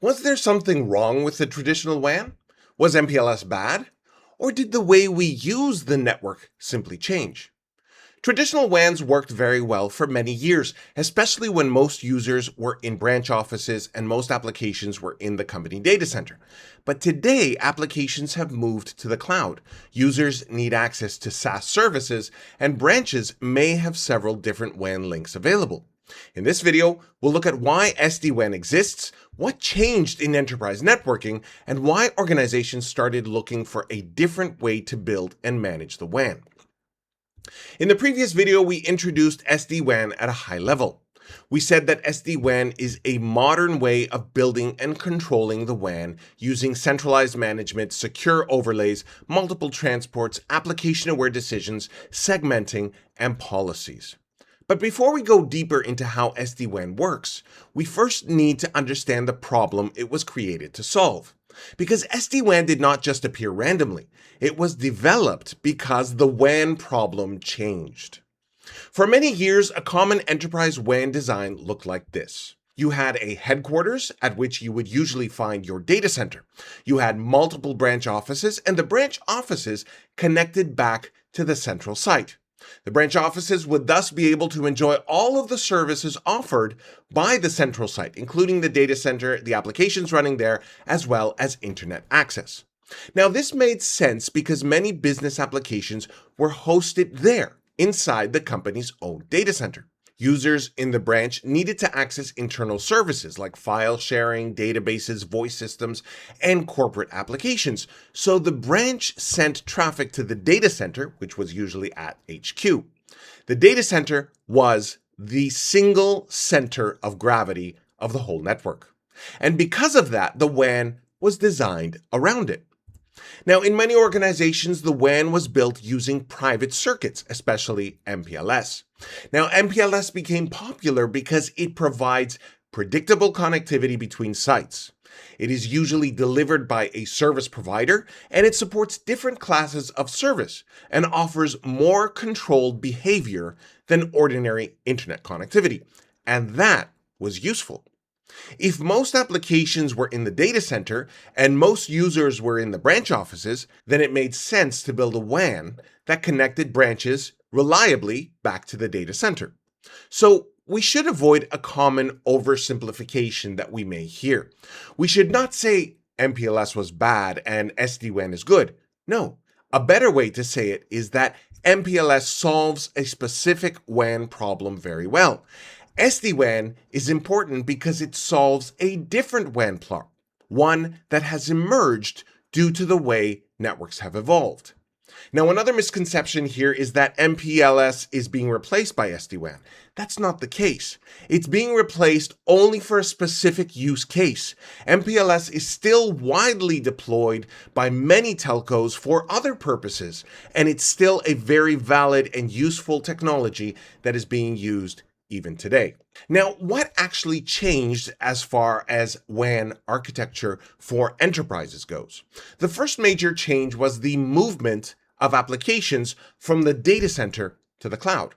Was there something wrong with the traditional WAN? Was MPLS bad? Or did the way we use the network simply change? Traditional WANs worked very well for many years, especially when most users were in branch offices and most applications were in the company data center. But today, applications have moved to the cloud. Users need access to SaaS services, and branches may have several different WAN links available. In this video, we'll look at why SD-WAN exists, what changed in enterprise networking, and why organizations started looking for a different way to build and manage the WAN. In the previous video, we introduced SD-WAN at a high level. We said that SD-WAN is a modern way of building and controlling the WAN using centralized management, secure overlays, multiple transports, application-aware decisions, segmenting, and policies. But before we go deeper into how SD-WAN works, we first need to understand the problem it was created to solve. Because SD-WAN did not just appear randomly, it was developed because the WAN problem changed. For many years, a common enterprise WAN design looked like this. You had a headquarters at which you would usually find your data center. You had multiple branch offices, and the branch offices connected back to the central site. The branch offices would thus be able to enjoy all of the services offered by the central site, including the data center, the applications running there, as well as internet access. Now, this made sense because many business applications were hosted there, inside the company's own data center. Users in the branch needed to access internal services like file sharing, databases, voice systems, and corporate applications. So the branch sent traffic to the data center, which was usually at HQ. The data center was the single center of gravity of the whole network. And because of that, the WAN was designed around it. Now, in many organizations, the WAN was built using private circuits, especially MPLS. Now, MPLS became popular because it provides predictable connectivity between sites. It is usually delivered by a service provider, and it supports different classes of service and offers more controlled behavior than ordinary internet connectivity. And that was useful. If most applications were in the data center and most users were in the branch offices, then it made sense to build a WAN that connected branches reliably back to the data center. So we should avoid a common oversimplification that we may hear. We should not say MPLS was bad and SD-WAN is good. No, a better way to say it is that MPLS solves a specific WAN problem very well. SD-WAN is important because it solves a different WAN problem, one that has emerged due to the way networks have evolved. Now, another misconception here is that MPLS is being replaced by SD-WAN. That's not the case. It's being replaced only for a specific use case. MPLS is still widely deployed by many telcos for other purposes, and it's still a very valid and useful technology that is being used even today. Now, what actually changed as far as WAN architecture for enterprises goes? The first major change was the movement of applications from the data center to the cloud.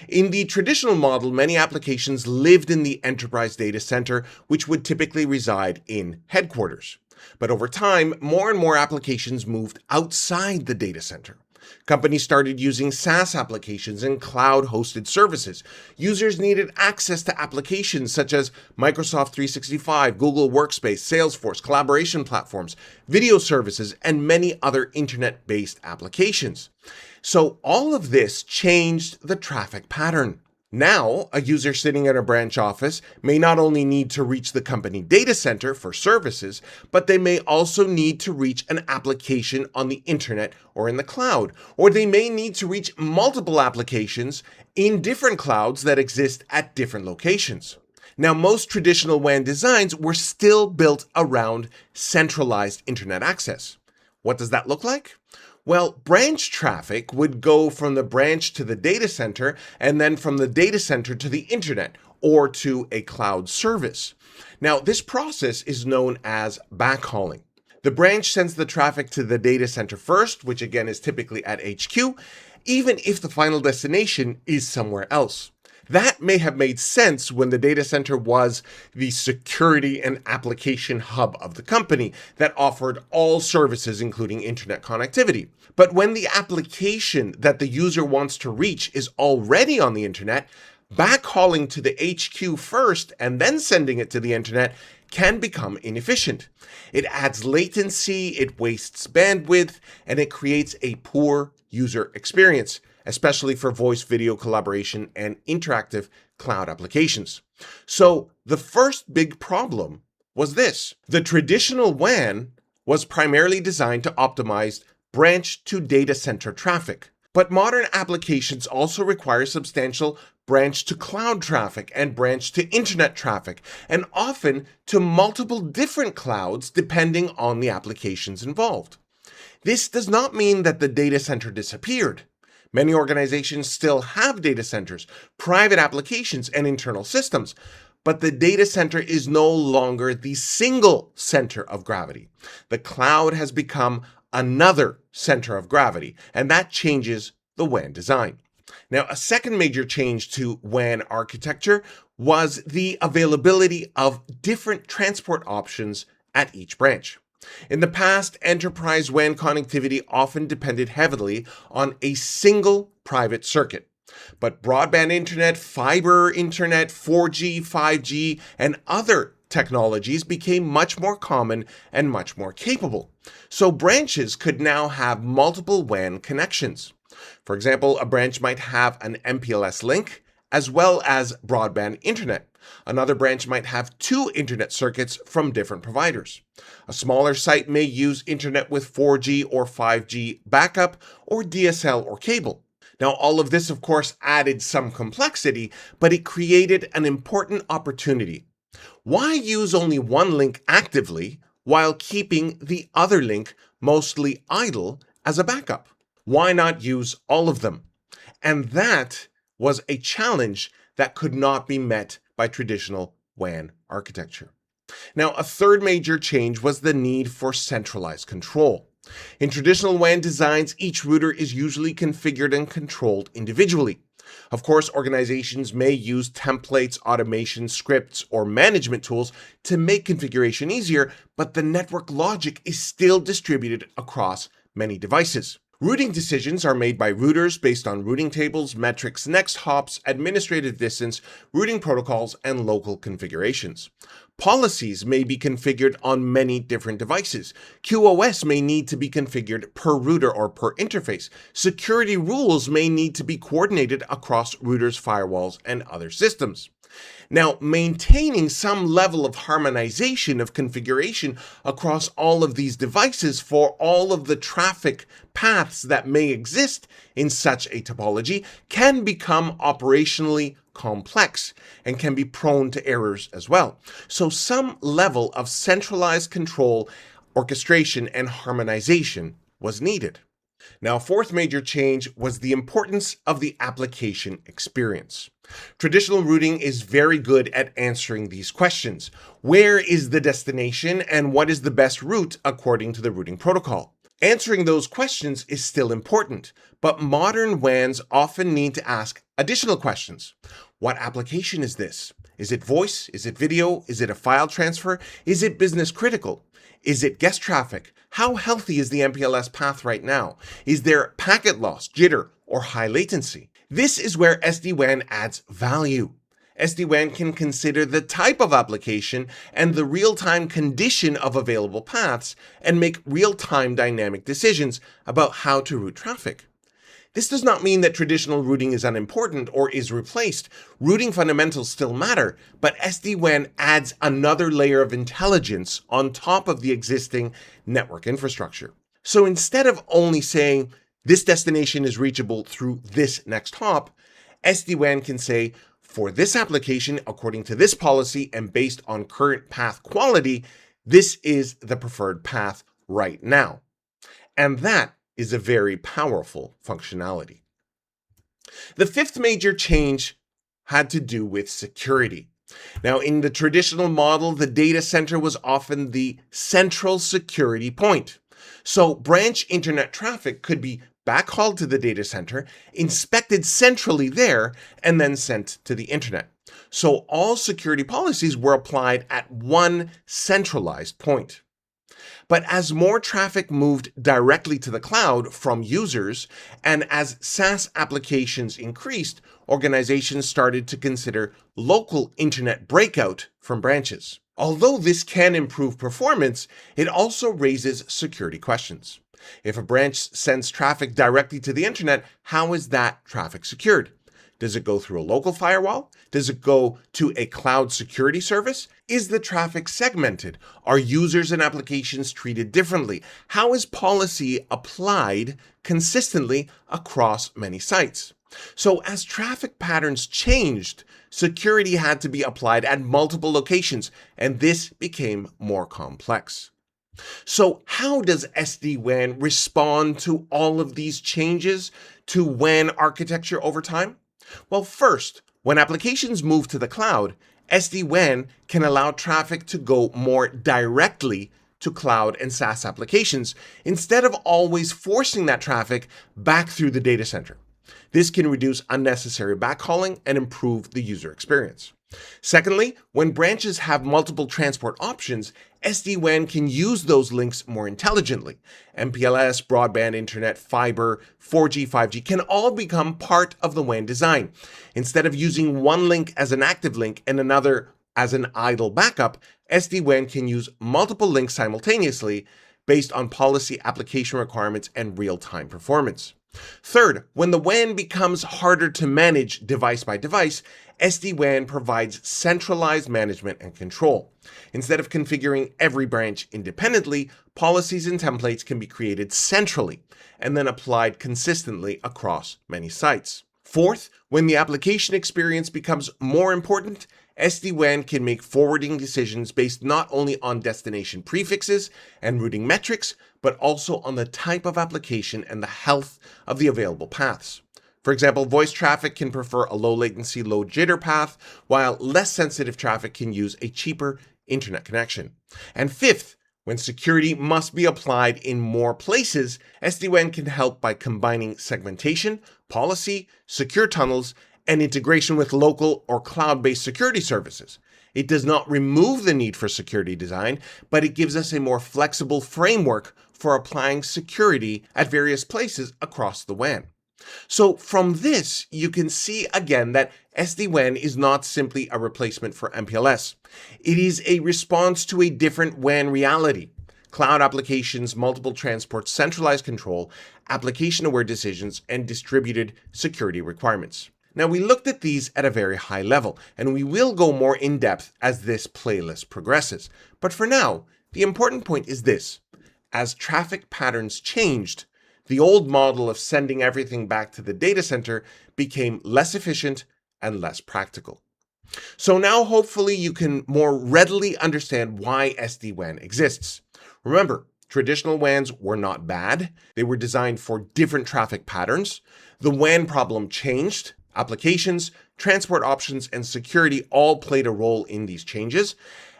In the traditional model, many applications lived in the enterprise data center, which would typically reside in headquarters. But over time, more and more applications moved outside the data center. Companies started using SaaS applications and cloud-hosted services. Users needed access to applications such as Microsoft 365, Google Workspace, Salesforce, collaboration platforms, video services, and many other internet-based applications. So all of this changed the traffic pattern. Now, a user sitting in a branch office may not only need to reach the company data center for services, but they may also need to reach an application on the internet or in the cloud, or they may need to reach multiple applications in different clouds that exist at different locations. Now, most traditional WAN designs were still built around centralized internet access. What does that look like? Well, branch traffic would go from the branch to the data center and then from the data center to the internet or to a cloud service. Now, this process is known as backhauling. The branch sends the traffic to the data center first, which again is typically at HQ, even if the final destination is somewhere else. That may have made sense when the data center was the security and application hub of the company that offered all services, including internet connectivity. But when the application that the user wants to reach is already on the internet, backhauling to the HQ first and then sending it to the internet can become inefficient. It adds latency, it wastes bandwidth, and it creates a poor user experience, especially for voice video collaboration and interactive cloud applications. So the first big problem was this. The traditional WAN was primarily designed to optimize branch to data center traffic. But modern applications also require substantial branch to cloud traffic and branch to internet traffic, and often to multiple different clouds depending on the applications involved. This does not mean that the data center disappeared. Many organizations still have data centers, private applications, and internal systems, but the data center is no longer the single center of gravity. The cloud has become another center of gravity, and that changes the WAN design. Now, a second major change to WAN architecture was the availability of different transport options at each branch. In the past, enterprise WAN connectivity often depended heavily on a single private circuit. But broadband internet, fiber internet, 4G, 5G, and other technologies became much more common and much more capable. So branches could now have multiple WAN connections. For example, a branch might have an MPLS link as well as broadband internet. Another branch might have two internet circuits from different providers. A smaller site may use internet with 4G or 5G backup or DSL or cable. Now, all of this, of course, added some complexity, but it created an important opportunity. Why use only one link actively while keeping the other link mostly idle as a backup? Why not use all of them? And that was a challenge that could not be met by traditional WAN architecture. Now, a third major change was the need for centralized control. In traditional WAN designs, each router is usually configured and controlled individually. Of course, organizations may use templates, automation scripts, or management tools to make configuration easier, but the network logic is still distributed across many devices. Routing decisions are made by routers based on routing tables, metrics, next hops, administrative distance, routing protocols, and local configurations. Policies may be configured on many different devices. QoS may need to be configured per router or per interface. Security rules may need to be coordinated across routers, firewalls, and other systems. Now, maintaining some level of harmonization of configuration across all of these devices for all of the traffic paths that may exist in such a topology can become operationally complex and can be prone to errors as well. So some level of centralized control, orchestration, and harmonization was needed. Now, a fourth major change was the importance of the application experience. Traditional routing is very good at answering these questions. Where is the destination and what is the best route according to the routing protocol? Answering those questions is still important, but modern WANs often need to ask additional questions. What application is this? Is it voice? Is it video? Is it a file transfer? Is it business critical? Is it guest traffic? How healthy is the MPLS path right now? Is there packet loss, jitter, or high latency? This is where SD-WAN adds value. SD-WAN can consider the type of application and the real-time condition of available paths and make real-time dynamic decisions about how to route traffic. This does not mean that traditional routing is unimportant or is replaced. Routing fundamentals still matter, but SD-WAN adds another layer of intelligence on top of the existing network infrastructure. So instead of only saying this destination is reachable through this next hop, SD-WAN can say, for this application, according to this policy and based on current path quality, this is the preferred path right now. And that is a very powerful functionality. The fifth major change had to do with security. Now, in the traditional model, the data center was often the central security point. So branch internet traffic could be backhauled to the data center, inspected centrally there, and then sent to the internet. So all security policies were applied at one centralized point. But as more traffic moved directly to the cloud from users, and as SaaS applications increased, organizations started to consider local internet breakout from branches. Although this can improve performance, it also raises security questions. If a branch sends traffic directly to the internet, how is that traffic secured? Does it go through a local firewall? Does it go to a cloud security service? Is the traffic segmented? Are users and applications treated differently? How is policy applied consistently across many sites? So as traffic patterns changed, security had to be applied at multiple locations, and this became more complex. So how does SD-WAN respond to all of these changes to WAN architecture over time? Well, first, when applications move to the cloud, SD-WAN can allow traffic to go more directly to cloud and SaaS applications instead of always forcing that traffic back through the data center. This can reduce unnecessary backhauling and improve the user experience. Secondly, when branches have multiple transport options, SD-WAN can use those links more intelligently. MPLS, broadband internet, fiber, 4G, 5G can all become part of the WAN design. Instead of using one link as an active link and another as an idle backup, SD-WAN can use multiple links simultaneously based on policy application requirements and real-time performance. Third, when the WAN becomes harder to manage device by device, SD-WAN provides centralized management and control. Instead of configuring every branch independently, policies and templates can be created centrally and then applied consistently across many sites. Fourth, when the application experience becomes more important, SD-WAN can make forwarding decisions based not only on destination prefixes and routing metrics, but also on the type of application and the health of the available paths. For example, voice traffic can prefer a low latency, low jitter path, while less sensitive traffic can use a cheaper internet connection. And fifth, when security must be applied in more places, SD-WAN can help by combining segmentation, policy, secure tunnels, and integration with local or cloud-based security services. It does not remove the need for security design, but it gives us a more flexible framework for applying security at various places across the WAN. So from this, you can see again that SD-WAN is not simply a replacement for MPLS. It is a response to a different WAN reality. Cloud applications, multiple transports, centralized control, application-aware decisions, and distributed security requirements. Now, we looked at these at a very high level, and we will go more in depth as this playlist progresses. But for now, the important point is this. As traffic patterns changed, the old model of sending everything back to the data center became less efficient and less practical. So now hopefully you can more readily understand why SD-WAN exists. Remember, traditional WANs were not bad. They were designed for different traffic patterns. The WAN problem changed. Applications, transport options, and security all played a role in these changes.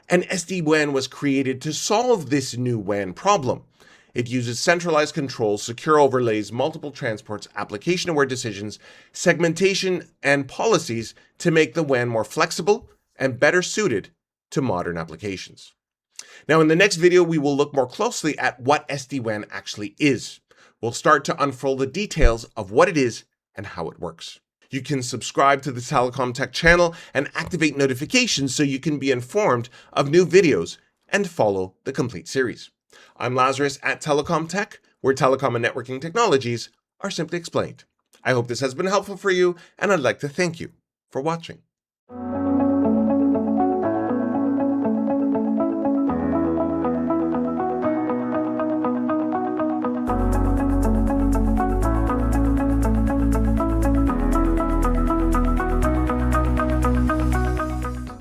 And SD-WAN was created to solve this new WAN problem. It uses centralized control, secure overlays, multiple transports, application-aware decisions, segmentation, and policies to make the WAN more flexible and better suited to modern applications. Now, in the next video, we will look more closely at what SD-WAN actually is. We'll start to unfold the details of what it is and how it works. You can subscribe to the telecomTech channel and activate notifications so you can be informed of new videos and follow the complete series. I'm Lazarus at telecomTech, where telecom and networking technologies are simply explained. I hope this has been helpful for you, and I'd like to thank you for watching.